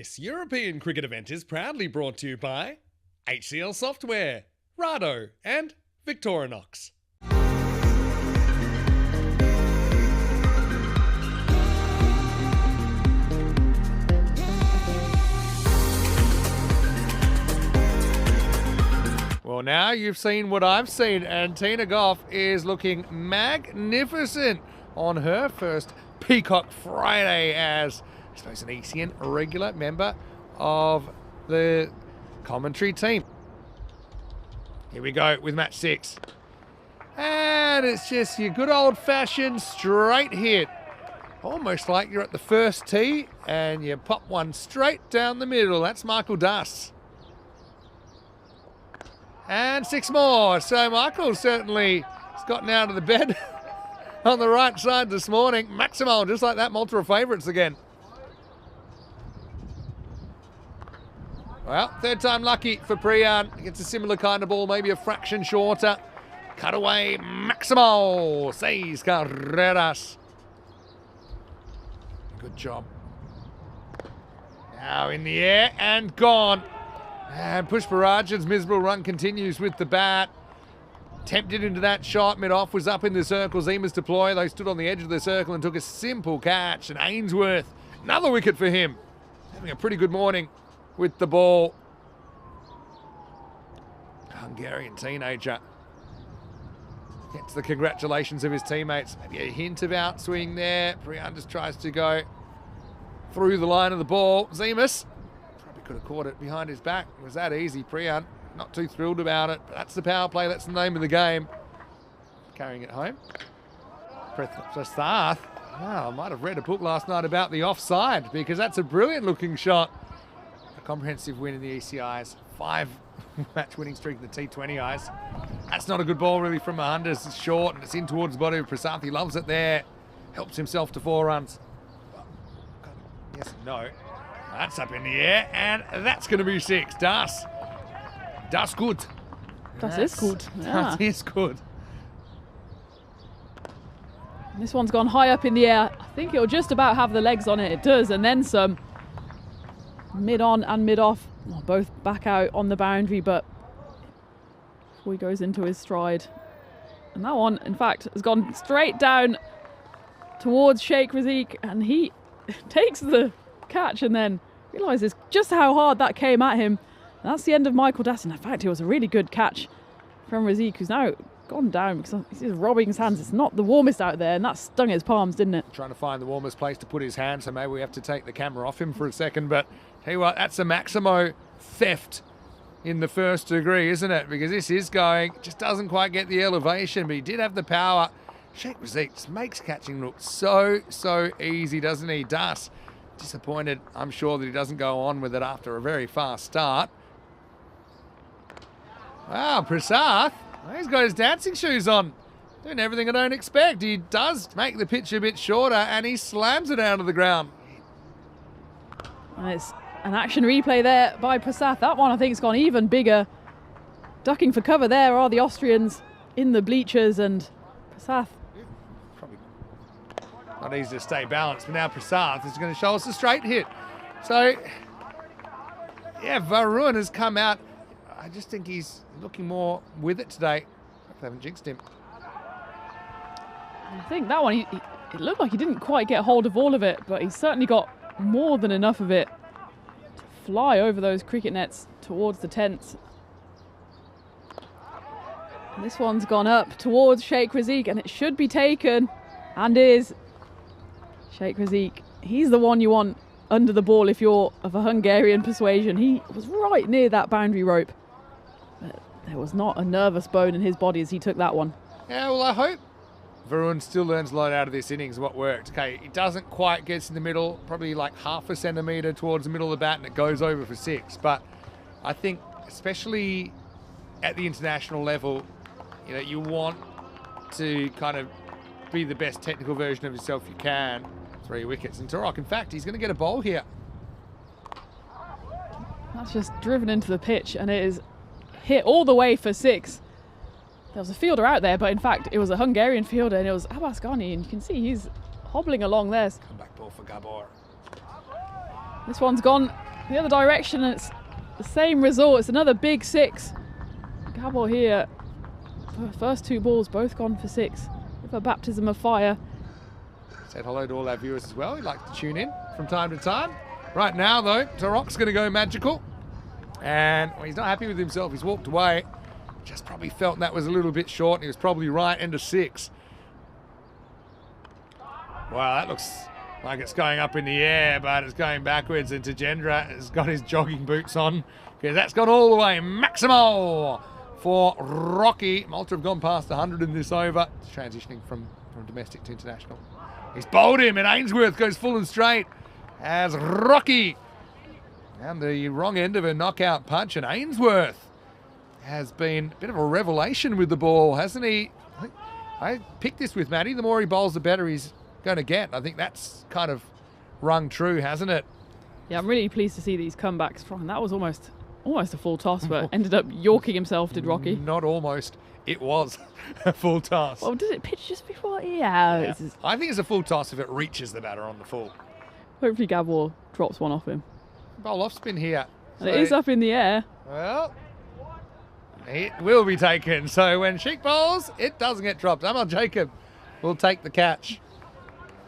This European cricket event is proudly brought to you by HCL Software, Rado and Victorinox. Well, now you've seen what I've seen, and Tina Goff is looking magnificent on her first Peacock Friday as, I suppose, an ECN regular member of the commentary team. Here we go with match 6. And it's just your good old-fashioned straight hit. Almost like you're at the first tee and you pop one straight down the middle. That's Michael Duss. And 6 more. So Michael certainly has gotten out of the bed on the right side this morning. Maximo, just like that, Malta are favourites again. Well, third time lucky for Priyan. Gets a similar kind of ball, maybe a fraction shorter. Cut away, Maximo. 6 carreras. Good job. Now in the air and gone. And Pushparajan's miserable run continues with the bat. Tempted into that shot, mid-off, was up in the circle. Zima's deploy, they stood on the edge of the circle and took a simple catch. And Ainsworth, another wicket for him. Having a pretty good morning with the ball. Hungarian teenager gets the congratulations of his teammates. Maybe a hint of outswing there. Priyan just tries to go through the line of the ball. Zimas could have caught it behind his back. It was that easy. Priyan not too thrilled about it, but that's the power play. That's the name of the game. Carrying it home. Prasath. Wow, I might have read a book last night about the offside, because that's a brilliant looking shot. A comprehensive win in the ECI's 5-match winning streak in the T20Is. That's not a good ball really from Mahandas. It's short and it's in towards the body of Prasath. He loves it there. Helps himself to 4 runs. Yes and no. That's up in the air, and that's going to be 6. Das good. Das ist gut. Yeah. That is good. This one's gone high up in the air. I think it'll just about have the legs on it. It does, and then some. Mid-on and mid-off, both back out on the boundary, but before he goes into his stride. And that one, in fact, has gone straight down towards Sheikh Razik, and he takes the catch and then realises just how hard that came at him. And that's the end of Michael Dasson. In fact, it was a really good catch from Razik, who's now gone down because he's just rubbing his hands. It's not the warmest out there, and that stung his palms, didn't it? Trying to find the warmest place to put his hand, so maybe we have to take the camera off him for a second. But tell you what, that's a Maximo theft in the first degree, isn't it? Because this is going, just doesn't quite get the elevation, but he did have the power. Sheikh Razik just makes catching look so easy, doesn't he? Das disappointed, I'm sure, that he doesn't go on with it after a very fast start. Wow, Prasath, he's got his dancing shoes on. Doing everything I don't expect. He does make the pitch a bit shorter and he slams it out of the ground. And it's an action replay there by Prasath. That one I think has gone even bigger. Ducking for cover there are the Austrians in the bleachers, and Prasath. Probably not easy to stay balanced, but now Prasath is going to show us a straight hit. So, yeah, Varun has come out. I just think he's looking more with it today. Hope they haven't jinxed him. I think that one, it looked like he didn't quite get hold of all of it, but he's certainly got more than enough of it to fly over those cricket nets towards the tents. And this one's gone up towards Sheikh Razik, and it should be taken, and is. Sheikh Razik, he's the one you want under the ball if you're of a Hungarian persuasion. He was right near that boundary rope, but there was not a nervous bone in his body as he took that one. Yeah, well, I hope Varun still learns a lot out of this innings, what worked. Okay, he doesn't quite get in the middle, probably like half a centimetre towards the middle of the bat, and it goes over for 6. But I think, especially at the international level, you know, you want to kind of be the best technical version of yourself you can. 3 wickets. And Turok, in fact, he's going to get a bowl here. That's just driven into the pitch, and it is hit all the way for 6. There was a fielder out there, but in fact it was a Hungarian fielder, and it was Abbas Ghani, and you can see he's hobbling along there. Comeback ball for Gabor. This one's gone the other direction, and it's the same result. It's another big 6. Gabor here, first 2 balls both gone for 6 with a baptism of fire. Said hello to all our viewers as well. We'd like to tune in from time to time. Right now, though, Tarok's going to go magical. And he's not happy with himself. He's walked away. Just probably felt that was a little bit short. And he was probably right into 6. Wow, that looks like it's going up in the air, but it's going backwards. And Tajendra has got his jogging boots on, because that's gone all the way. Maximal for Rocky. Malta have gone past 100 in this over. It's transitioning from domestic to international. He's bowled him, and Ainsworth goes full and straight as Rocky. And the wrong end of a knockout punch, and Ainsworth has been a bit of a revelation with the ball, hasn't he? I picked this with Matty. The more he bowls, the better he's going to get. I think that's kind of rung true, hasn't it? Yeah, I'm really pleased to see these comebacks from. That was almost a full toss, but ended up yorking himself, did Rocky? Not almost. It was a full toss. Well, does it pitch just before? Yeah. I think it's a full toss if it reaches the batter on the full. Hopefully Gabor drops one off him. Bowl off spin here. And it is up in the air. Well, it will be taken. So when Sheik bowls, it doesn't get dropped. Amal Jacob will take the catch.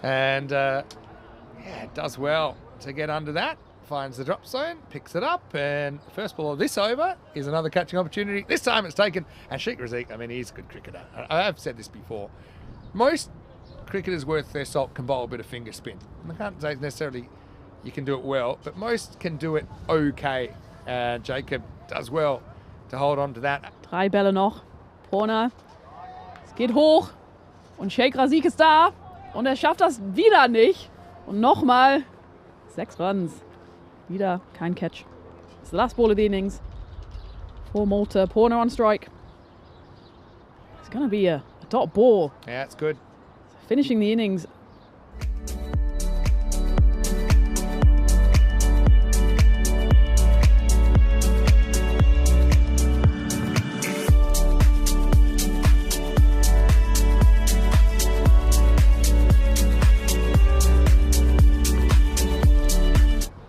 And it does well to get under that. Finds the drop zone, picks it up, and the first ball of this over is another catching opportunity. This time it's taken, and Sheikh Razik, I mean, he's a good cricketer. I've said this before. Most cricketers worth their salt can bowl a bit of finger spin. I can't say necessarily you can do it well, but most can do it okay. And Jacob does well to hold on to that. 3 Bälle noch. Porner. Es geht hoch. Und Sheikh Razik ist da. Und schafft das wieder nicht. Und nochmal 6 Runs. Wieder kein catch. It's the last ball of the innings for Malta. Porner on strike. It's going to be a dot ball. Yeah, it's good. Finishing the innings.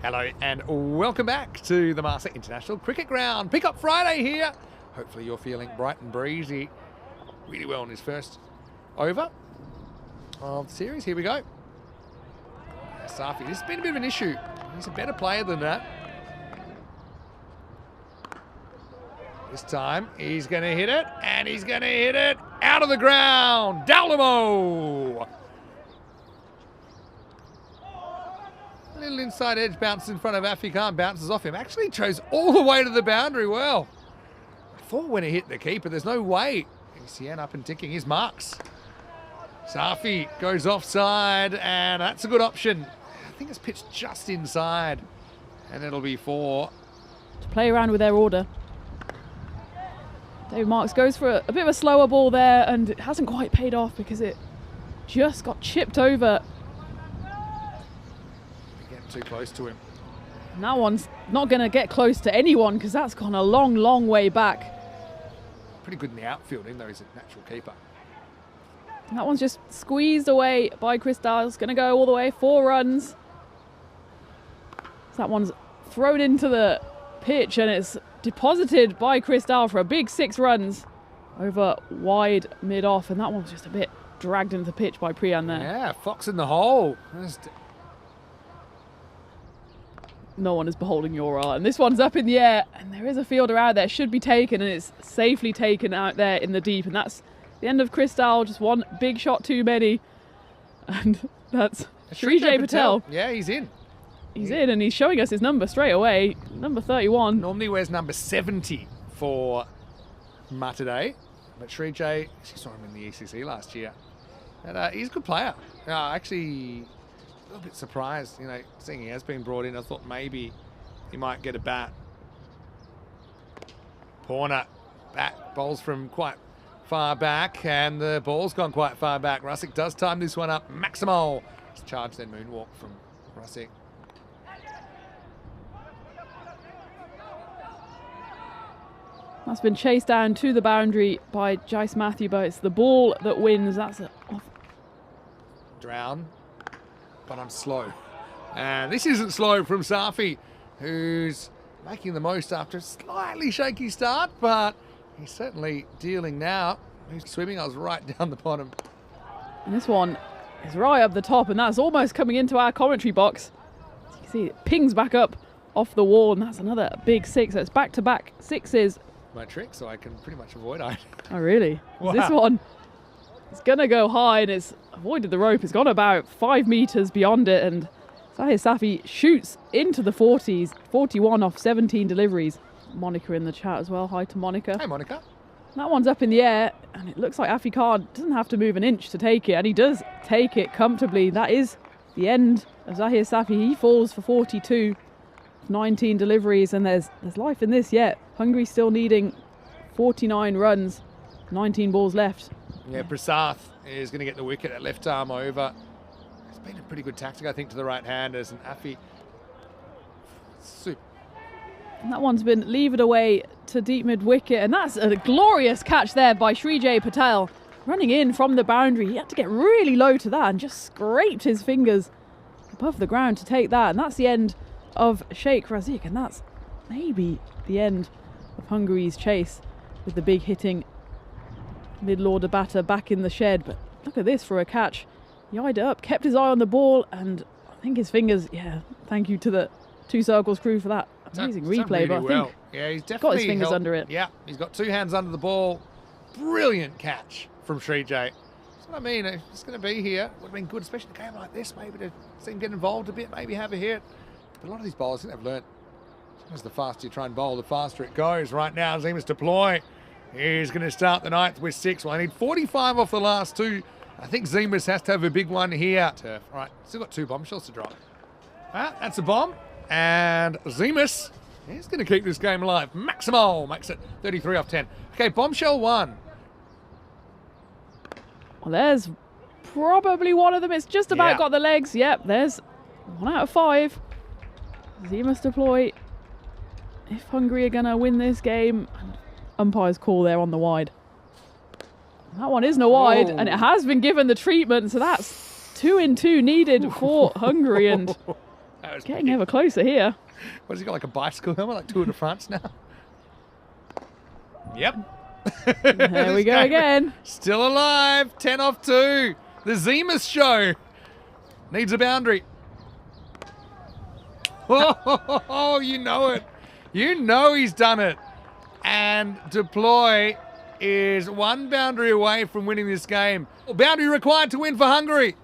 Hello and welcome back to the Marsa International Cricket Ground. Pick up Friday here. Hopefully you're feeling bright and breezy. Really well in his first over of the series. Here we go. Safi, this has been a bit of an issue. He's a better player than that. This time he's going to hit it, and he's going to hit it out of the ground. Dalamo! Little inside edge bounces in front of Afi Khan, bounces off him. Actually chose all the way to the boundary well. I thought when it hit the keeper, there's no way. ECN up and ticking his marks. Safi goes offside, and that's a good option. I think it's pitched just inside, and it'll be 4. To play around with their order. David Marks goes for a bit of a slower ball there, and it hasn't quite paid off because it just got chipped over. Too close to him. And that one's not going to get close to anyone because that's gone a long, long way back. Pretty good in the outfield, even though he's a natural keeper. And that one's just squeezed away by Chris Dahl. It's going to go all the way, 4 runs. So that one's thrown into the pitch and it's deposited by Chris Dahl for a big 6 runs over wide mid-off. And that one's just a bit dragged into the pitch by Priyan there. Yeah, fox in the hole. No one is beholding your art. And this one's up in the air, and there is a fielder out there. Should be taken, and it's safely taken out there in the deep. And that's the end of Chris Dahl. Just one big shot too many. And that's Srijay Patel. Yeah, he's in. He's in, and he's showing us his number straight away. Number 31. Normally wears number 70 for Matadei. But Srijay, she saw him in the ECC last year. And he's a good player. Actually, a little bit surprised, seeing he has been brought in. I thought maybe he might get a bat. Porner bat bowls from quite far back, and the ball's gone quite far back. Russick does time this one up. Maximal. It's charged, then moonwalk from Russick. That's been chased down to the boundary by Jace Matthew, but it's the ball that wins. That's off. Drown. But I'm slow. And this isn't slow from Safi. who's making the most after a slightly shaky start, but he's certainly dealing now. He's swimming, I was right down the bottom. And this one is right up the top, and that's almost coming into our commentary box. As you can see, it pings back up off the wall, and that's another big six. So it's back-to-back sixes. My trick, so I can pretty much avoid it. Oh, really? Wow. This one is going to go high, and it's avoided the rope. It's gone about 5 meters beyond it, and Zahir Safi shoots into the 40s, 41 off 17 deliveries. Monica in the chat as well. Hi to Monica. Hey, Monica. That one's up in the air, and it looks like Afi Khan doesn't have to move an inch to take it, and he does take it comfortably. That is the end of Zahir Safi. He falls for 42, 19 deliveries, and there's life in this yet. Hungary still needing 49 runs, 19 balls left. Yeah, Prasath is going to get the wicket at left arm over. It's been a pretty good tactic, I think, to the right-handers, and Afi... Super. And that one's been levered away to deep mid-wicket, and that's a glorious catch there by Srijay Patel. Running in from the boundary, he had to get really low to that and just scraped his fingers above the ground to take that. And that's the end of Sheikh Razik, and that's maybe the end of Hungary's chase with the big hitting middle-order batter back in the shed. But look at this for a catch. He eyed it up, kept his eye on the ball, and I think his fingers, yeah, thank you to the Two Circles crew for that amazing replay. Really but I think yeah, he's definitely got his fingers under it. Yeah, he's got 2 hands under the ball. Brilliant catch from Srijay. That's what I mean. If it's going to be here, would have been good, especially in a game like this, maybe to see him get involved a bit, maybe have a hit. But a lot of these bowlers, I think they've learnt, sometimes the faster you try and bowl, the faster it goes. Right now, Zima's deploy. He's going to start the 9th with 6. Well, I need 45 off the last 2. I think Zimas has to have a big one here. Turf. All right, still got 2 bombshells to drop. That's a bomb. And Zimas is going to keep this game alive. Maximal makes it 33 off 10. Okay, bombshell 1. Well, there's probably one of them. It's just about got the legs. Yep, there's 1 out of 5. Zimas deploy. If Hungary are going to win this game, and umpire's call there on the wide. That one isn't a wide, and it has been given the treatment, so that's 2 in 2 needed for Hungary, and getting ever closer here. What has he got, like a bicycle helmet, like Tour de France now? Yep. There we go again. Still alive, 10 off 2. The Zimas show needs a boundary. Oh, you know it. You know he's done it. And deploy is 1 boundary away from winning this game. Boundary required to win for Hungary.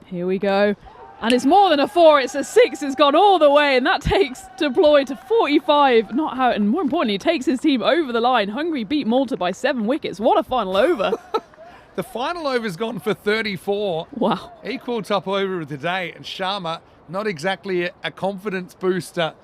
Here we go. And it's more than a 4, it's a 6. It's gone all the way, and that takes deploy to 45. Not out, and more importantly, it takes his team over the line. Hungary beat Malta by 7 wickets. What a final over. The final over's gone for 34. Wow. Equal top over of the day, and Sharma, not exactly a confidence booster